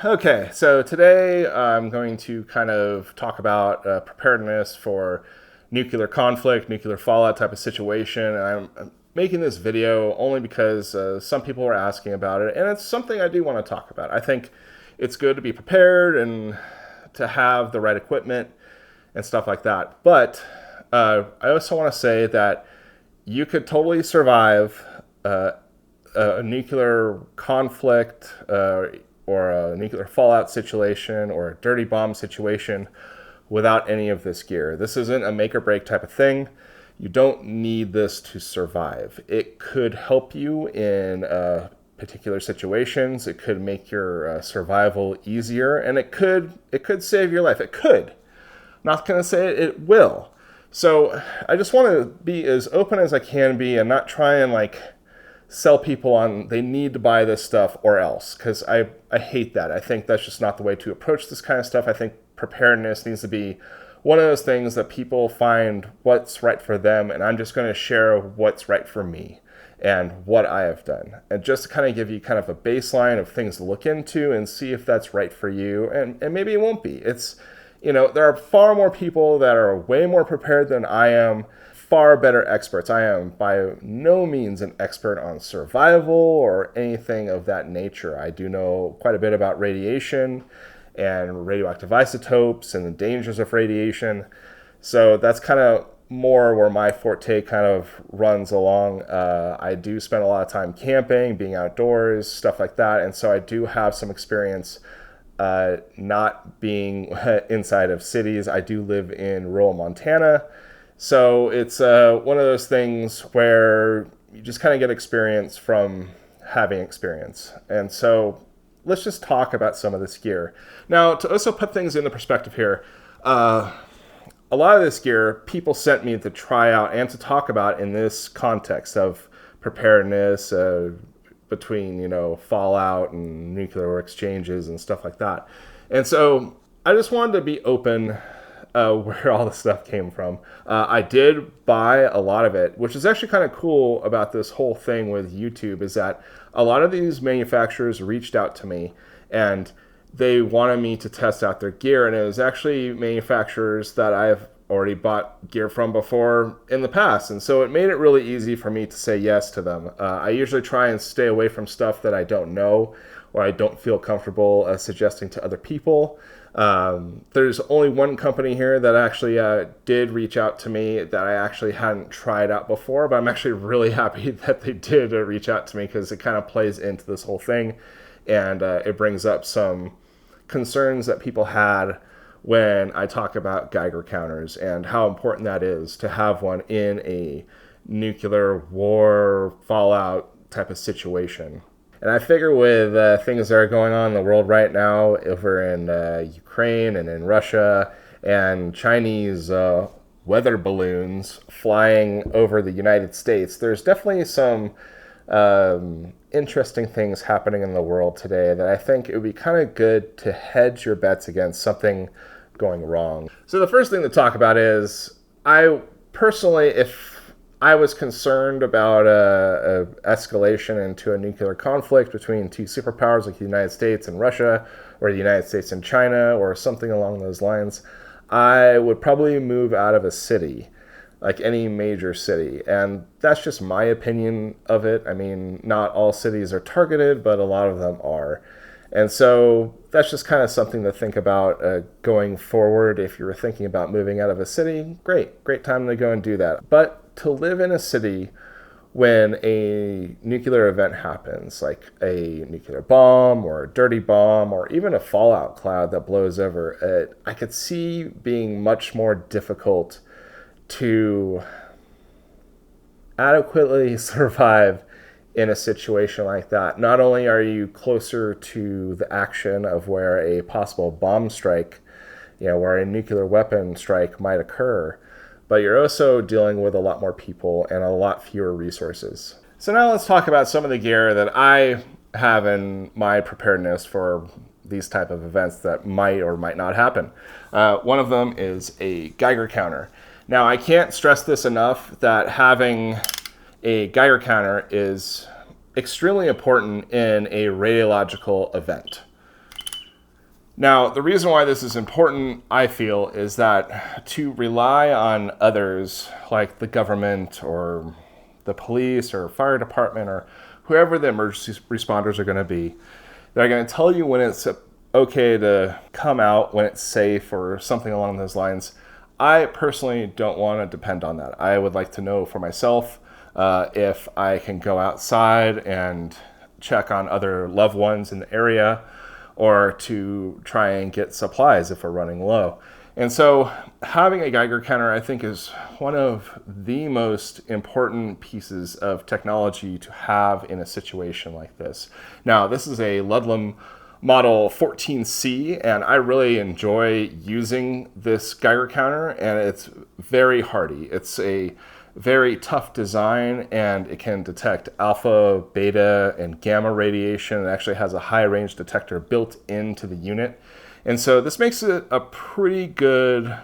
Okay, so today I'm going to kind of talk about preparedness for nuclear conflict, nuclear fallout type of situation. And I'm making this video only because some people are asking about it, and it's something I do want to talk about. I think it's good to be prepared and to have the right equipment and stuff like that. But I also want to say that you could totally survive a nuclear conflict or a nuclear fallout situation or a dirty bomb situation without any of this gear. This isn't a make or break type of thing. You don't need this to survive. It could help you in particular situations. It could make your survival easier, and it could save your life. It could. Not going to say it will. So I just want to be as open as I can be and not try and sell people on they need to buy this stuff or else, because I hate that. I think that's just not the way to approach this kind of stuff. I think preparedness needs to be one of those things that people find what's right for them, and I'm just going to share what's right for me and what I have done, and just to kind of give you kind of a baseline of things to look into and see if that's right for you, and maybe it won't be. It's, there are far more people that are way more prepared than I am, far better experts. I am by no means an expert on survival or anything of that nature. I do know quite a bit about radiation and radioactive isotopes and the dangers of radiation. So that's kind of more where my forte kind of runs along. I do spend a lot of time camping, being outdoors, stuff like that. And so I do have some experience not being inside of cities. I do live in rural Montana. So it's one of those things where you just kind of get experience from having experience. And so let's just talk about some of this gear. Now, to also put things into perspective here, a lot of this gear people sent me to try out and to talk about in this context of preparedness between, fallout and nuclear exchanges and stuff like that. And so I just wanted to be open where all the stuff came from. I did buy a lot of it, which is actually kind of cool about this whole thing with YouTube, is that a lot of these manufacturers reached out to me and they wanted me to test out their gear, and it was actually manufacturers that I've already bought gear from before in the past, and so it made it really easy for me to say yes to them. I usually try and stay away from stuff that I don't know or I don't feel comfortable suggesting to other people. There's only one company here that actually did reach out to me that I actually hadn't tried out before, but I'm actually really happy that they did reach out to me, because it kind of plays into this whole thing, and it brings up some concerns that people had when I talk about Geiger counters and how important that is to have one in a nuclear war fallout type of situation. And I figure with things that are going on in the world right now over in Ukraine and in Russia, and Chinese weather balloons flying over the United States, there's definitely some interesting things happening in the world today that I think it would be kind of good to hedge your bets against something going wrong. So the first thing to talk about is, I personally, if I was concerned about a escalation into a nuclear conflict between two superpowers like the United States and Russia, or the United States and China, or something along those lines, I would probably move out of a city, like any major city. And that's just my opinion of it. I mean, not all cities are targeted, but a lot of them are. And so that's just kind of something to think about going forward. If you were thinking about moving out of a city, great time to go and do that. But to live in a city when a nuclear event happens, like a nuclear bomb or a dirty bomb or even a fallout cloud that blows over, I could see being much more difficult to adequately survive in a situation like that. Not only are you closer to the action of where a possible bomb strike, where a nuclear weapon strike might occur, but you're also dealing with a lot more people and a lot fewer resources. So now let's talk about some of the gear that I have in my preparedness for these type of events that might or might not happen. One of them is a Geiger counter. Now, I can't stress this enough that having a Geiger counter is extremely important in a radiological event. Now, the reason why this is important, I feel, is that to rely on others like the government or the police or fire department or whoever the emergency responders are going to be, they're going to tell you when it's okay to come out, when it's safe or something along those lines. I personally don't want to depend on that. I would like to know for myself if I can go outside and check on other loved ones in the area, or to try and get supplies if we're running low. And so having a Geiger counter, I think, is one of the most important pieces of technology to have in a situation like this. Now, this is a Ludlum Model 14C, and I really enjoy using this Geiger counter, and it's very hardy. It's a very tough design, and it can detect alpha, beta, and gamma radiation. It actually has a high range detector built into the unit. And so this makes it a pretty good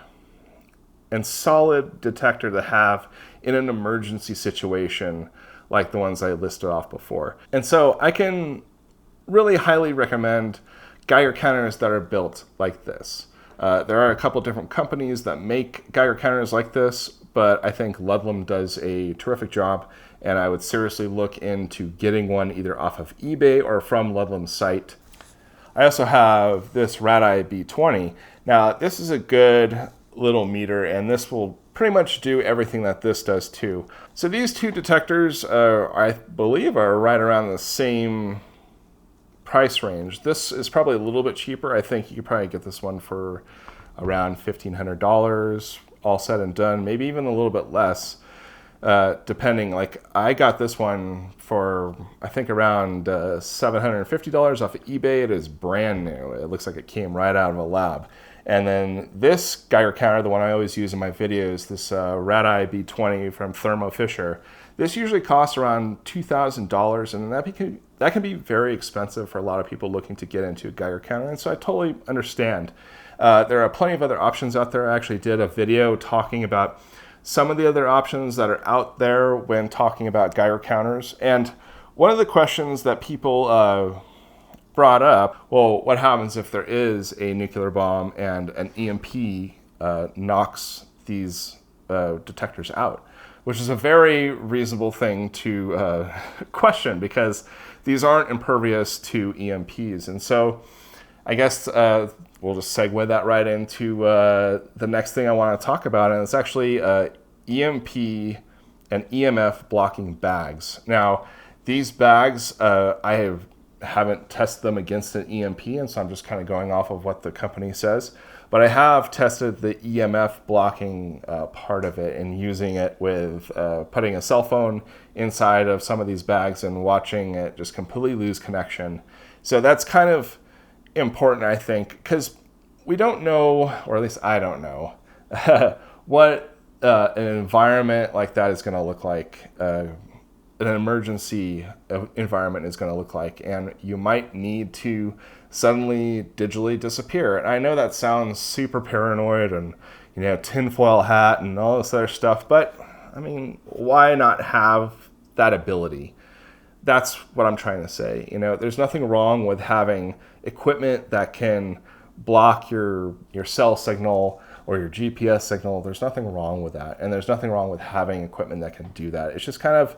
and solid detector to have in an emergency situation like the ones I listed off before. And so I can really highly recommend Geiger counters that are built like this. There are a couple different companies that make Geiger counters like this, but I think Ludlum does a terrific job, and I would seriously look into getting one either off of eBay or from Ludlum's site. I also have this Radeye B20. Now, this is a good little meter, and this will pretty much do everything that this does too. So these two detectors, I believe, are right around the same price range. This is probably a little bit cheaper. I think you could probably get this one for around $1,500, all said and done, maybe even a little bit less, depending. Like, I got this one for, I think, around $750 off of eBay. It is brand new. It looks like it came right out of a lab. And then this Geiger counter, the one I always use in my videos, this Radeye B20 from Thermo Fisher, this usually costs around $2,000, and that can be very expensive for a lot of people looking to get into a Geiger counter, and so I totally understand. There are plenty of other options out there. I actually did a video talking about some of the other options that are out there when talking about Geiger counters. And one of the questions that people brought up, well, what happens if there is a nuclear bomb and an EMP knocks these detectors out? Which is a very reasonable thing to question, because these aren't impervious to EMPs. And so I guess we'll just segue that right into the next thing I want to talk about, and it's actually EMP and EMF blocking bags. Now, these bags, I haven't tested them against an EMP, and so I'm just kind of going off of what the company says. But I have tested the EMF blocking part of it, and using it with putting a cell phone inside of some of these bags and watching it just completely lose connection. So that's kind of important, I think, because we don't know, or at least I don't know, what an environment like that is going to look like, an emergency environment is going to look like, and you might need to suddenly digitally disappear. And I know that sounds super paranoid and, you know, tinfoil hat and all this other stuff, but I mean, why not have that ability? That's what I'm trying to say. You know, there's nothing wrong with having equipment that can block your cell signal or your GPS signal. There's nothing wrong with that. And there's nothing wrong with having equipment that can do that. It's just kind of,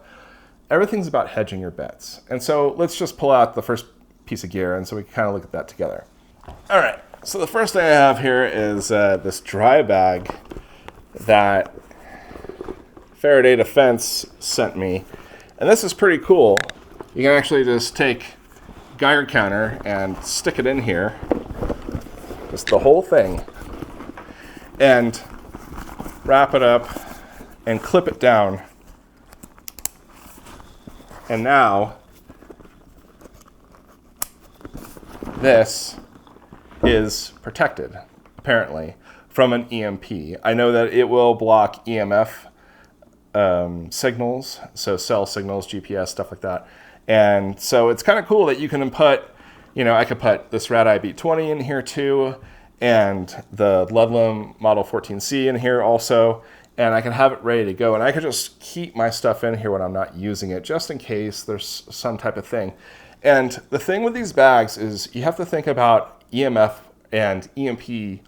everything's about hedging your bets. And so let's just pull out the first piece of gear, and so we can kind of look at that together. All right, so the first thing I have here is this dry bag that Faraday Defense sent me. And this is pretty cool. You can actually just take Geiger counter and stick it in here, just the whole thing, and wrap it up and clip it down. And now this is protected, apparently, from an EMP. I know that it will block EMF signals, so cell signals, GPS, stuff like that. And so it's kind of cool that you can put, you know, I could put this Radeye B20 in here too, and the Ludlum Model 14C in here also, and I can have it ready to go. And I could just keep my stuff in here when I'm not using it, just in case there's some type of thing. And the thing with these bags is you have to think about EMF and EMP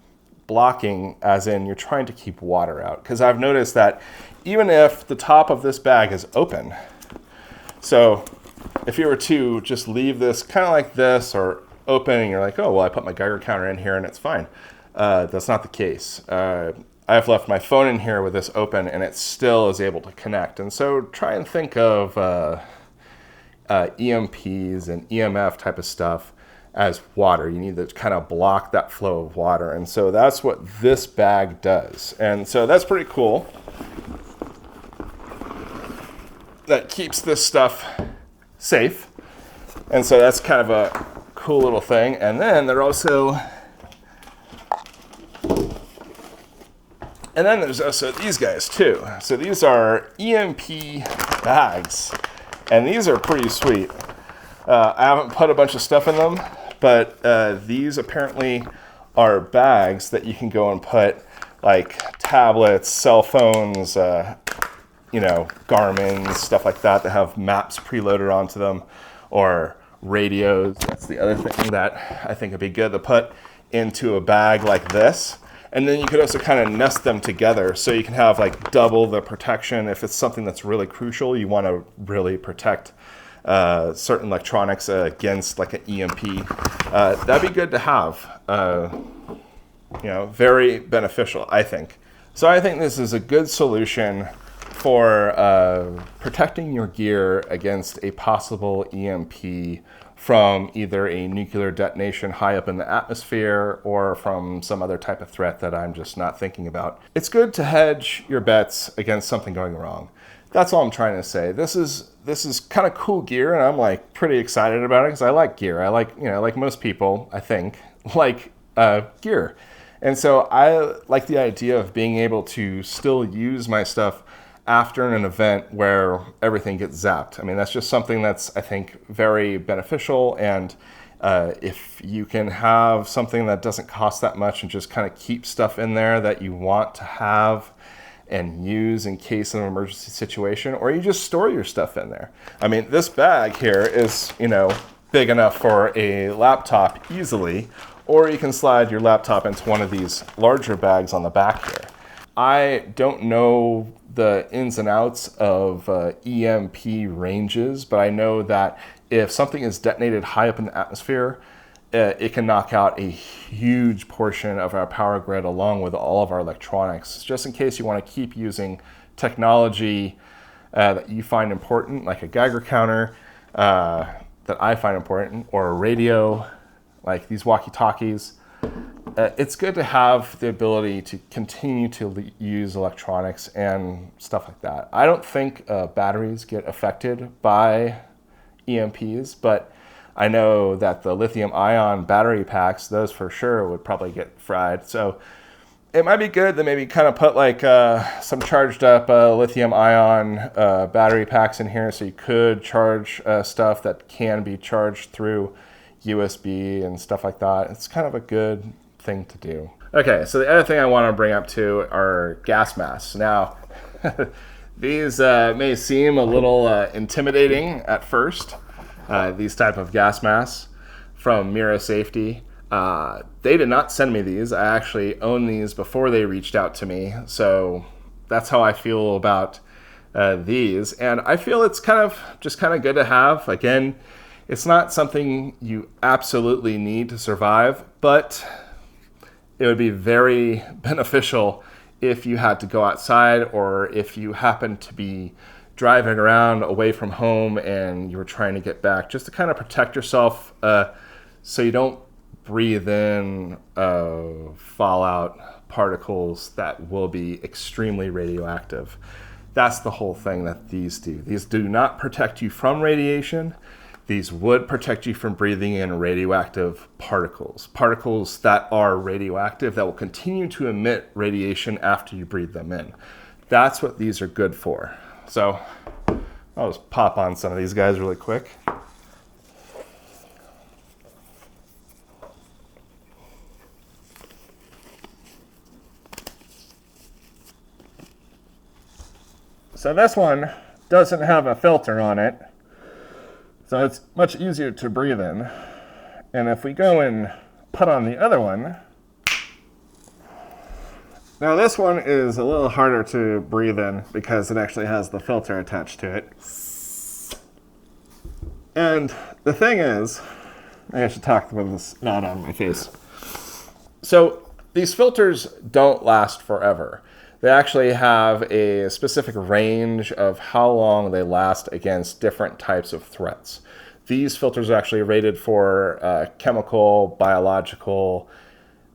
blocking as in you're trying to keep water out. Because I've noticed that even if the top of this bag is open, so if you were to just leave this kind of like this or open and you're like, oh, well, I put my Geiger counter in here and it's fine. That's not the case. I've left my phone in here with this open and it still is able to connect. And so try and think of EMPs and EMF type of stuff as water. You need to kind of block that flow of water. And so that's what this bag does. And so that's pretty cool. That keeps this stuff safe. And so that's kind of a cool little thing. And then there's also these guys too. So these are EMP bags, and these are pretty sweet. I haven't put a bunch of stuff in them, but these apparently are bags that you can go and put like tablets, cell phones, Garmin, stuff like that have maps preloaded onto them, or radios. That's the other thing that I think would be good to put into a bag like this. And then you could also kind of nest them together so you can have like double the protection. If it's something that's really crucial, you want to really protect certain electronics against like an EMP. That'd be good to have. Very beneficial, I think. So I think this is a good solution for protecting your gear against a possible EMP from either a nuclear detonation high up in the atmosphere or from some other type of threat that I'm just not thinking about. It's good to hedge your bets against something going wrong. That's all I'm trying to say. This is kind of cool gear, and I'm like pretty excited about it because I like gear. I like, like most people, I think, like gear. And so I like the idea of being able to still use my stuff after an event where everything gets zapped. I mean, that's just something that's, I think, very beneficial. And if you can have something that doesn't cost that much and just kind of keep stuff in there that you want to have and use in case of an emergency situation, or you just store your stuff in there. I mean, this bag here is, big enough for a laptop easily, or you can slide your laptop into one of these larger bags on the back here. I don't know the ins and outs of EMP ranges, but I know that if something is detonated high up in the atmosphere, it can knock out a huge portion of our power grid along with all of our electronics. Just in case you want to keep using technology that you find important, like a Geiger counter that I find important, or a radio, like these walkie-talkies. It's good to have the ability to continue to use electronics and stuff like that. I don't think batteries get affected by EMPs, but I know that the lithium-ion battery packs, those for sure would probably get fried. So it might be good to maybe kind of put like some charged up lithium-ion battery packs in here so you could charge stuff that can be charged through USB and stuff like that. It's kind of a good thing to do. Okay, so the other thing I want to bring up too are gas masks. Now, these may seem a little intimidating at first, these type of gas masks from MIRA Safety. They did not send me these. I actually own these before they reached out to me. So that's how I feel about these. And I feel it's kind of good to have. Again, it's not something you absolutely need to survive, but it would be very beneficial if you had to go outside or if you happen to be driving around away from home and you were trying to get back, just to kind of protect yourself so you don't breathe in fallout particles that will be extremely radioactive. That's the whole thing that these do. These do not protect you from radiation. These would protect you from breathing in radioactive particles. Particles that are radioactive that will continue to emit radiation after you breathe them in. That's what these are good for. So I'll just pop on some of these guys really quick. So this one doesn't have a filter on it, so it's much easier to breathe in. And if we go in put on the other one. Now this one is a little harder to breathe in because it actually has the filter attached to it. And the thing is, I should talk with this not on my face. So these filters don't last forever. They actually have a specific range of how long they last against different types of threats. These filters are actually rated for chemical, biological,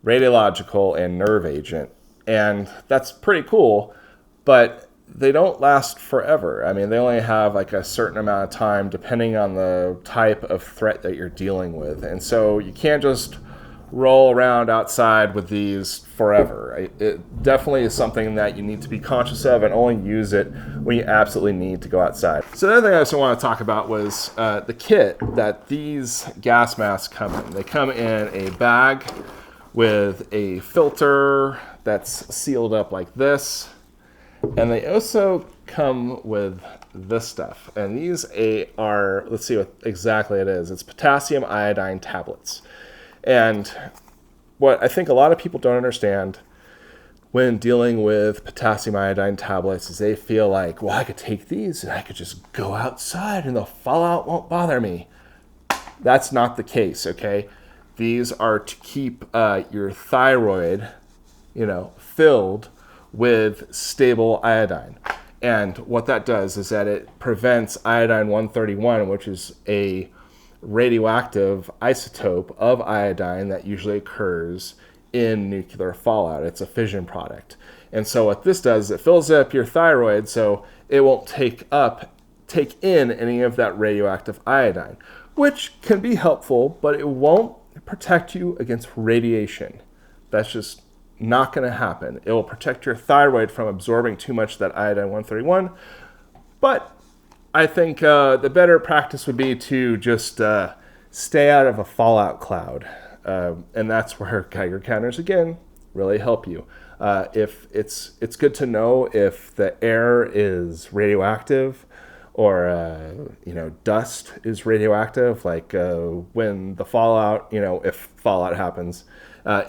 radiological, and nerve agent. And that's pretty cool, but they don't last forever. I mean, they only have like a certain amount of time depending on the type of threat that you're dealing with. And so you can't just roll around outside with these forever. It definitely is something that you need to be conscious of and only use it when you absolutely need to go outside. So the other thing I also want to talk about was the kit that these gas masks come in. They come in a bag with a filter that's sealed up like this. And they also come with this stuff. And these are, let's see what exactly it is. It's potassium iodine tablets. And what I think a lot of people don't understand when dealing with potassium iodine tablets is they feel like, well, I could take these and I could just go outside and the fallout won't bother me. That's not the case, okay? These are to keep your thyroid, filled with stable iodine. And what that does is that it prevents iodine 131, which is a radioactive isotope of iodine that usually occurs in nuclear fallout. It's a fission product. And so what this does, it fills up your thyroid so it won't take in any of that radioactive iodine, which can be helpful, but it won't protect you against radiation. That's just not going to happen. It will protect your thyroid from absorbing too much of that iodine 131, but I think the better practice would be to just stay out of a fallout cloud. And that's where Geiger counters, again, really help you. If it's good to know if the air is radioactive or, dust is radioactive, like when the fallout, if fallout happens,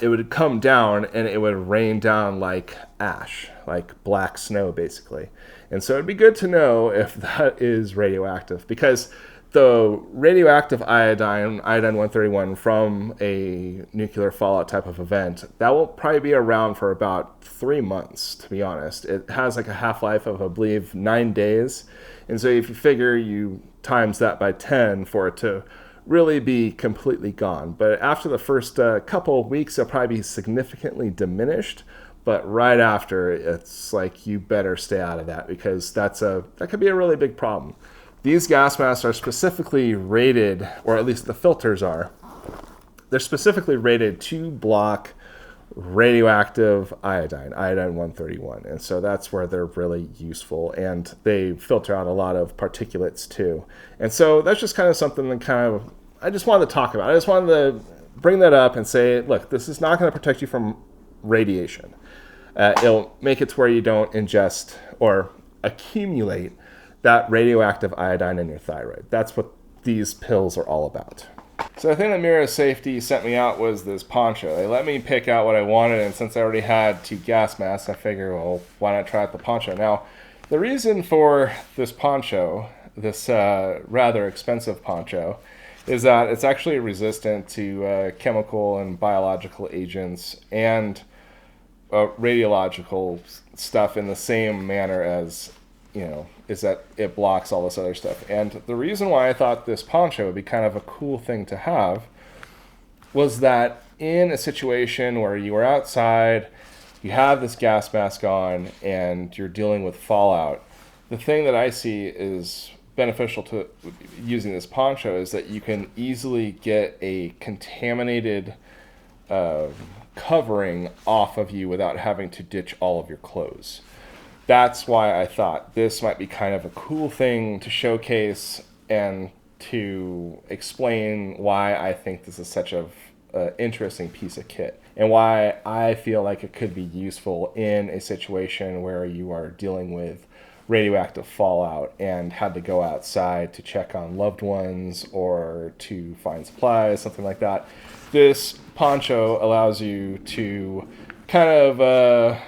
it would come down and it would rain down like ash, like black snow, basically. And so it'd be good to know if that is radioactive, because the radioactive iodine 131 from a nuclear fallout type of event, that will probably be around for about 3 months, to be honest. It has like a half-life of, I believe, 9 days. And so if you figure you times that by 10 for it to really be completely gone. But after the first couple of weeks, it'll probably be significantly diminished. But right after, it's like you better stay out of that, because that could be a really big problem. These gas masks are specifically rated, or at least the filters are, they're specifically rated to block radioactive iodine 131. And so that's where they're really useful. And they filter out a lot of particulates too. And so that's just kind of something that I just wanted to talk about. I just wanted to bring that up and say, look, this is not going to protect you from radiation. It'll make it to where you don't ingest or accumulate that radioactive iodine in your thyroid. That's what these pills are all about. So the thing that MIRA Safety sent me out was this poncho. They let me pick out what I wanted, and since I already had 2 gas masks, I figured, well, why not try out the poncho? Now, the reason for this poncho, this rather expensive poncho, is that it's actually resistant to chemical and biological agents and radiological stuff in the same manner as, is that it blocks all this other stuff. And the reason why I thought this poncho would be kind of a cool thing to have was that in a situation where you are outside, you have this gas mask on, and you're dealing with fallout, the thing that I see is beneficial to using this poncho is that you can easily get a contaminated covering off of you without having to ditch all of your clothes. That's why I thought this might be kind of a cool thing to showcase and to explain why I think this is such an interesting piece of kit, and why I feel like it could be useful in a situation where you are dealing with radioactive fallout and had to go outside to check on loved ones or to find supplies, something like that. This poncho allows you to kind of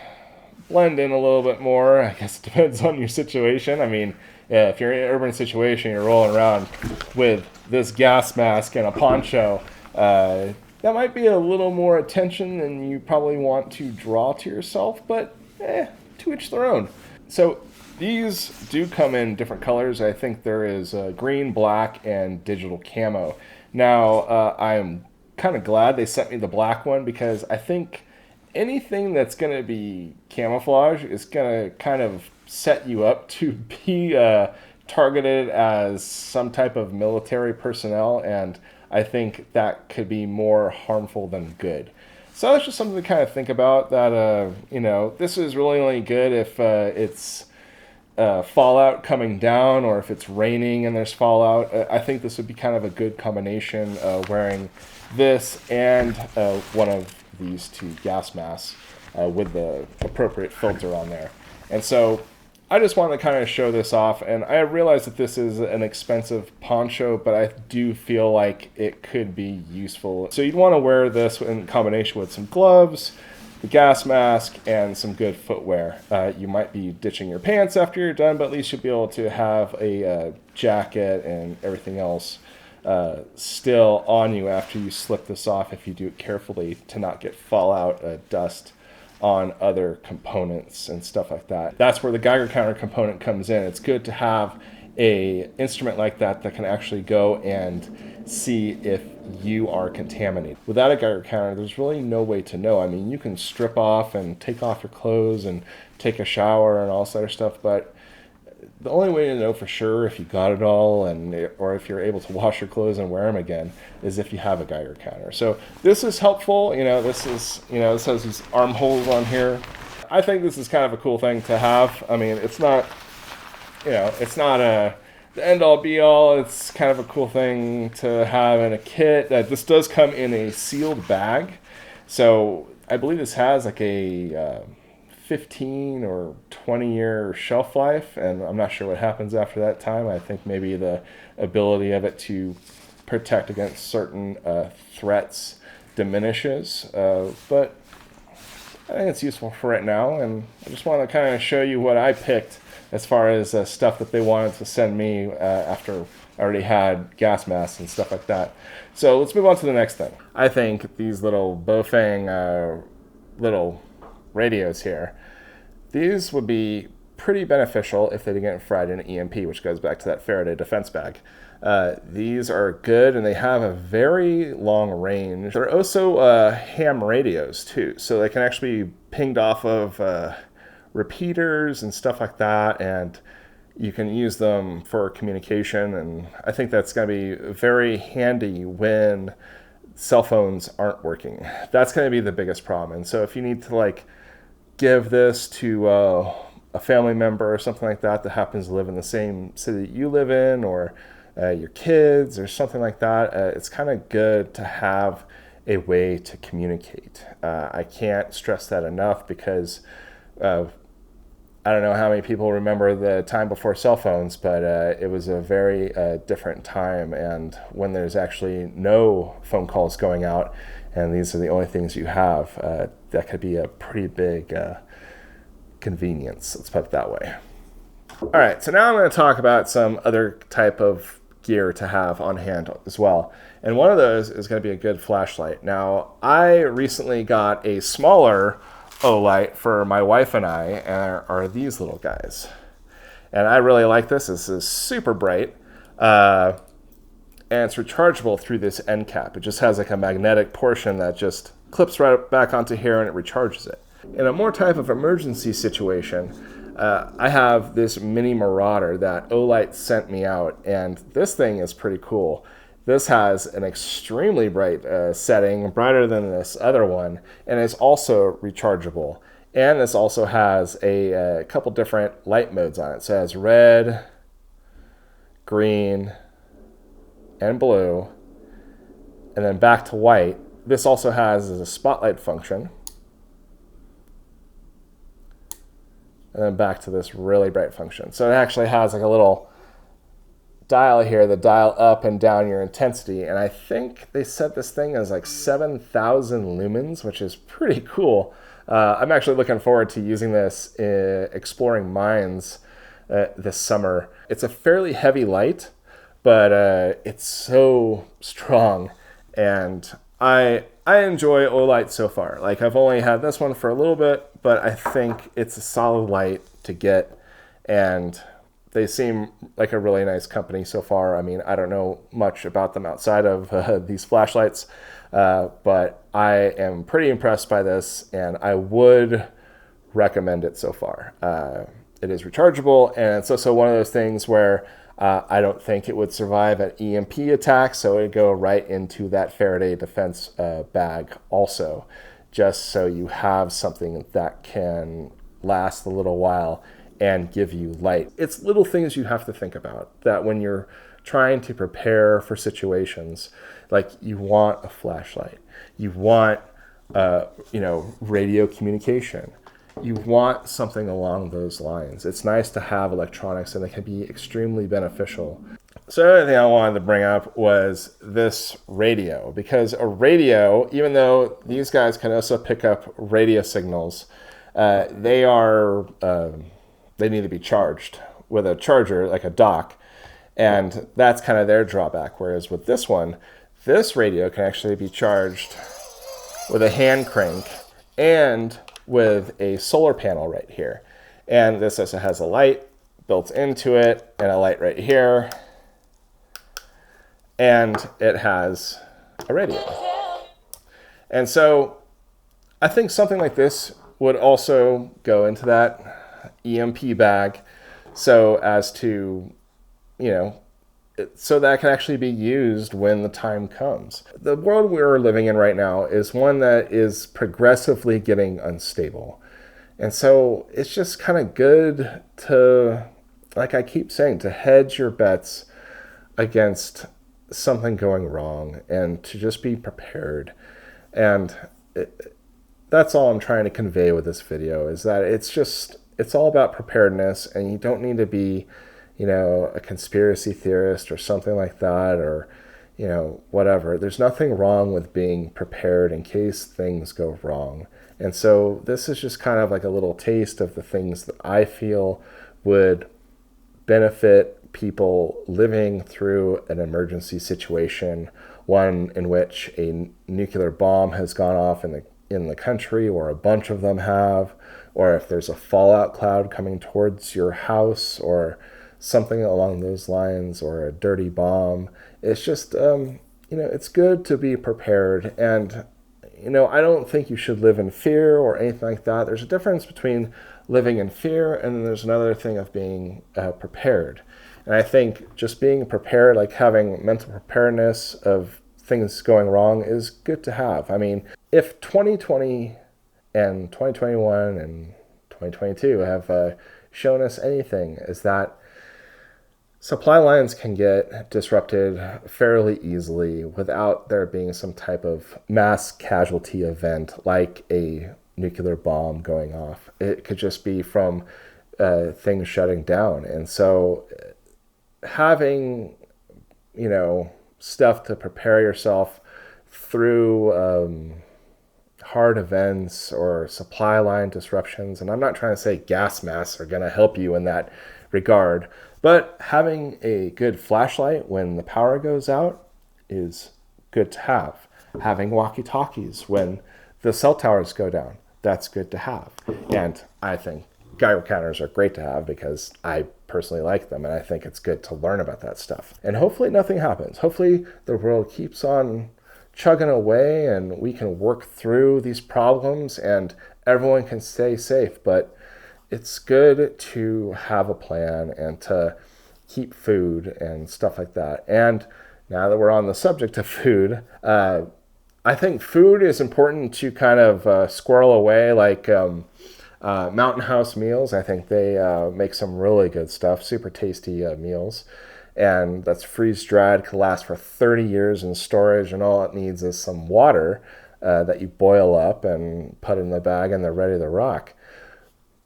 blend in a little bit more. I guess it depends on your situation. I mean, yeah, if you're in an urban situation, you're rolling around with this gas mask and a poncho, that might be a little more attention than you probably want to draw to yourself, but to each their own. So these do come in different colors. I think there is green, black, and digital camo. Now, I'm kind of glad they sent me the black one because I think anything that's going to be camouflage is going to kind of set you up to be targeted as some type of military personnel, and I think that could be more harmful than good. So that's just something to kind of think about, that, you know, this is really only good if it's fallout coming down or if it's raining and there's fallout. I think this would be kind of a good combination, wearing this and one of these two gas masks with the appropriate filter on there. And so I just wanted to kind of show this off, and I realize that this is an expensive poncho, but I do feel like it could be useful. So you'd want to wear this in combination with some gloves, the gas mask, and some good footwear. You might be ditching your pants after you're done, but at least you'll be able to have a jacket and everything else still on you after you slip this off, if you do it carefully to not get fallout, dust on other components and stuff like that. That's where the Geiger counter component comes in. It's good to have a instrument like that that can actually go and see if you are contaminated. Without a Geiger counter, there's really no way to know. I mean, you can strip off and take off your clothes and take a shower and all this other stuff, but the only way to know for sure if you got it all or if you're able to wash your clothes and wear them again is if you have a Geiger counter. So this is helpful. You know, this has these armholes on here. I think this is kind of a cool thing to have. I mean, it's not, it's not the end all be all. It's kind of a cool thing to have in a kit. This does come in a sealed bag. So I believe this has like a 15 or 20 year shelf life, and I'm not sure what happens after that time. I think maybe the ability of it to protect against certain threats diminishes, but I think it's useful for right now, and I just want to kind of show you what I picked as far as stuff that they wanted to send me after I already had gas masks and stuff like that. So let's move on to the next thing. I think these little Baofeng little radios here, these would be pretty beneficial if they didn't get fried in an EMP, which goes back to that Faraday defense bag. These are good, and they have a very long range. They're also ham radios too, so they can actually be pinged off of repeaters and stuff like that, and you can use them for communication, and I think that's going to be very handy when cell phones aren't working. That's going to be the biggest problem. And so if you need to like give this to a family member or something like that that happens to live in the same city that you live in, or your kids or something like that, it's kind of good to have a way to communicate. I can't stress that enough because I don't know how many people remember the time before cell phones, but it was a very different time, and when there's actually no phone calls going out and these are the only things you have, that could be a pretty big convenience, let's put it that way. All right, so now I'm going to talk about some other type of gear to have on hand as well, and one of those is going to be a good flashlight. Now, I recently got a smaller Olight for my wife and I, and are these little guys. And I really like this. This is super bright, and it's rechargeable through this end cap. It just has like a magnetic portion that just clips right back onto here and it recharges it. In a more type of emergency situation, I have this mini Marauder that Olight sent me out, and this thing is pretty cool. This has an extremely bright setting, brighter than this other one, and it's also rechargeable. And this also has a couple different light modes on it. So it has red, green, and blue, and then back to white. This also has a spotlight function. and then back to this really bright function. So it actually has like a little dial here that dial up and down your intensity, and I think they set this thing as like 7,000 lumens, which is pretty cool. I'm actually looking forward to using this in exploring mines this summer. It's a fairly heavy light, but it's so strong, and I enjoy Olight so far. Like, I've only had this one for a little bit, but I think it's a solid light to get, and they seem like a really nice company so far. I mean, I don't know much about them outside of these flashlights, but I am pretty impressed by this, and I would recommend it so far. It is rechargeable, and it's also one of those things where I don't think it would survive an EMP attack, so it would go right into that Faraday defense bag also, just so you have something that can last a little while and give you light. It's little things you have to think about, that when you're trying to prepare for situations, like you want a flashlight, you want radio communication, you want something along those lines. It's nice to have electronics, and they can be extremely beneficial. So the other thing I wanted to bring up was this radio, because a radio, even though these guys can also pick up radio signals, they need to be charged with a charger, like a dock, and that's kind of their drawback. Whereas with this one, this radio can actually be charged with a hand crank and with a solar panel right here. And this also has a light built into it and a light right here. And it has a radio. And so I think something like this would also go into that EMP bag, so as to, so that can actually be used when the time comes. The world we're living in right now is one that is progressively getting unstable. And so it's just kind of good to, like I keep saying, to hedge your bets against something going wrong and to just be prepared. And that's all I'm trying to convey with this video, is that it's all about preparedness, and you don't need to be, a conspiracy theorist or something like that, or, whatever. There's nothing wrong with being prepared in case things go wrong. And so this is just kind of like a little taste of the things that I feel would benefit people living through an emergency situation, one in which a nuclear bomb has gone off in the country, or a bunch of them have, or if there's a fallout cloud coming towards your house, or something along those lines, or a dirty bomb. It's just, it's good to be prepared. And, I don't think you should live in fear or anything like that. There's a difference between living in fear, and then there's another thing of being prepared. And I think just being prepared, like having mental preparedness of things going wrong, is good to have. I mean, if 2020 and 2021 and 2022 have shown us anything, is that supply lines can get disrupted fairly easily without there being some type of mass casualty event like a nuclear bomb going off. It could just be from things shutting down. And so having, stuff to prepare yourself through hard events or supply line disruptions, and I'm not trying to say gas masks are going to help you in that regard, but having a good flashlight when the power goes out is good to have. Having walkie-talkies when the cell towers go down, that's good to have. And I think gyro counters are great to have, because I personally like them, and I think it's good to learn about that stuff. And hopefully nothing happens. Hopefully the world keeps on chugging away, and we can work through these problems, and everyone can stay safe. But it's good to have a plan and to keep food and stuff like that. And now that we're on the subject of food, I think food is important to kind of squirrel away, like Mountain House Meals. I think they make some really good stuff, super tasty meals. And that's freeze-dried, can last for 30 years in storage, and all it needs is some water that you boil up and put in the bag, and they're ready to rock.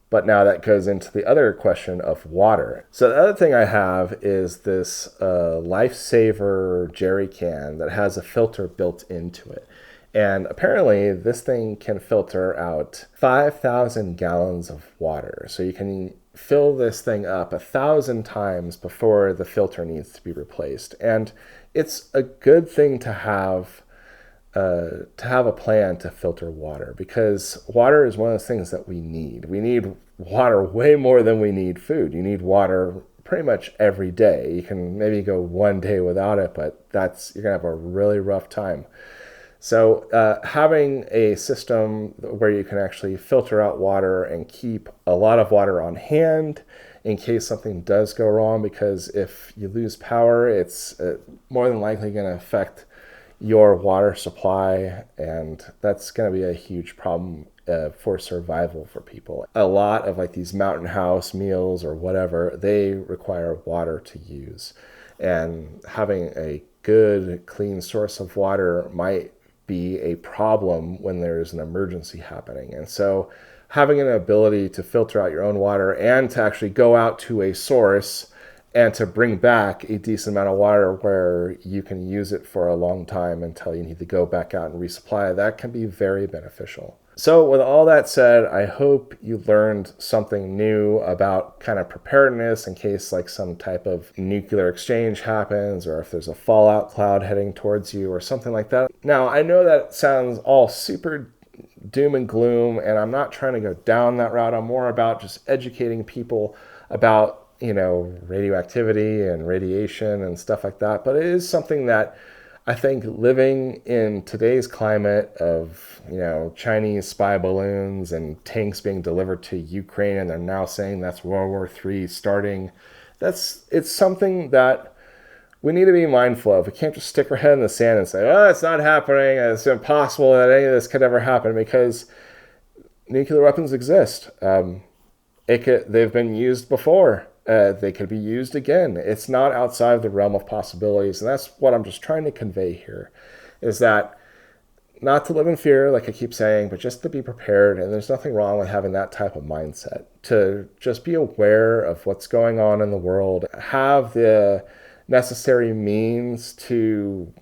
But now that goes into the other question of water. So the other thing I have is this Lifesaver Jerrycan that has a filter built into it. And apparently this thing can filter out 5,000 gallons of water. So you can fill this thing up 1,000 times before the filter needs to be replaced. And it's a good thing to have a plan to filter water, because water is one of those things that we need. We need water way more than we need food. You need water pretty much every day. You can maybe go one day without it, but you're gonna have a really rough time. So having a system where you can actually filter out water and keep a lot of water on hand in case something does go wrong, because if you lose power, it's more than likely going to affect your water supply, and that's going to be a huge problem for survival for people. A lot of like these mountain house meals or whatever, they require water to use, and having a good clean source of water might be a problem when there's an emergency happening. And so having an ability to filter out your own water and to actually go out to a source and to bring back a decent amount of water where you can use it for a long time until you need to go back out and resupply, that can be very beneficial. So with all that said, I hope you learned something new about kind of preparedness in case like some type of nuclear exchange happens, or if there's a fallout cloud heading towards you or something like that. Now, I know that sounds all super doom and gloom, and I'm not trying to go down that route. I'm more about just educating people about radioactivity and radiation and stuff like that. But it is something that I think living in today's climate of, Chinese spy balloons and tanks being delivered to Ukraine, and they're now saying that's World War III starting, it's something that we need to be mindful of. We can't just stick our head in the sand and say, oh, it's not happening, it's impossible that any of this could ever happen, because nuclear weapons exist. They've been used before. They could be used again. It's not outside the realm of possibilities. And that's what I'm just trying to convey here, is that not to live in fear, like I keep saying, but just to be prepared. And there's nothing wrong with having that type of mindset, to just be aware of what's going on in the world, have the necessary means to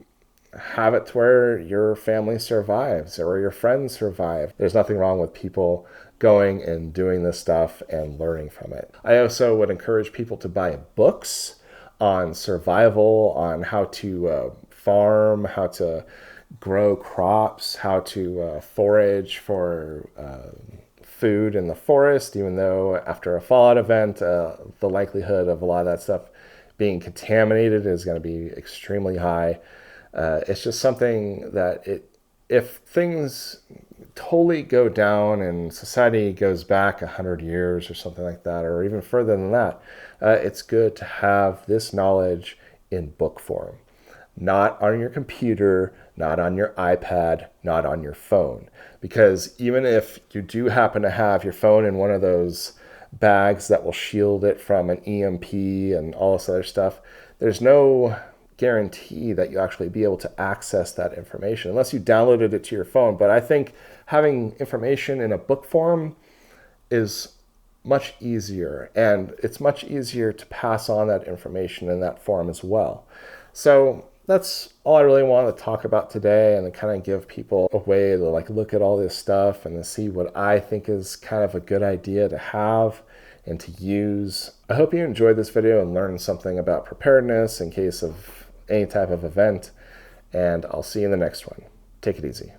have it to where your family survives or your friends survive. There's nothing wrong with people going and doing this stuff and learning from it. I also would encourage people to buy books on survival, on how to farm, how to grow crops, how to forage for food in the forest, even though after a fallout event, the likelihood of a lot of that stuff being contaminated is going to be extremely high. It's just something that if things totally go down and society goes back 100 years or something like that, or even further than that, it's good to have this knowledge in book form. Not on your computer, not on your iPad, not on your phone. Because even if you do happen to have your phone in one of those bags that will shield it from an EMP and all this other stuff, there's no guarantee that you'll actually be able to access that information unless you downloaded it to your phone. But I think having information in a book form is much easier, and it's much easier to pass on that information in that form as well. So that's all I really wanted to talk about today, and to kind of give people a way to like look at all this stuff and to see what I think is kind of a good idea to have and to use. I hope you enjoyed this video and learned something about preparedness in case of any type of event, and I'll see you in the next one. Take it easy.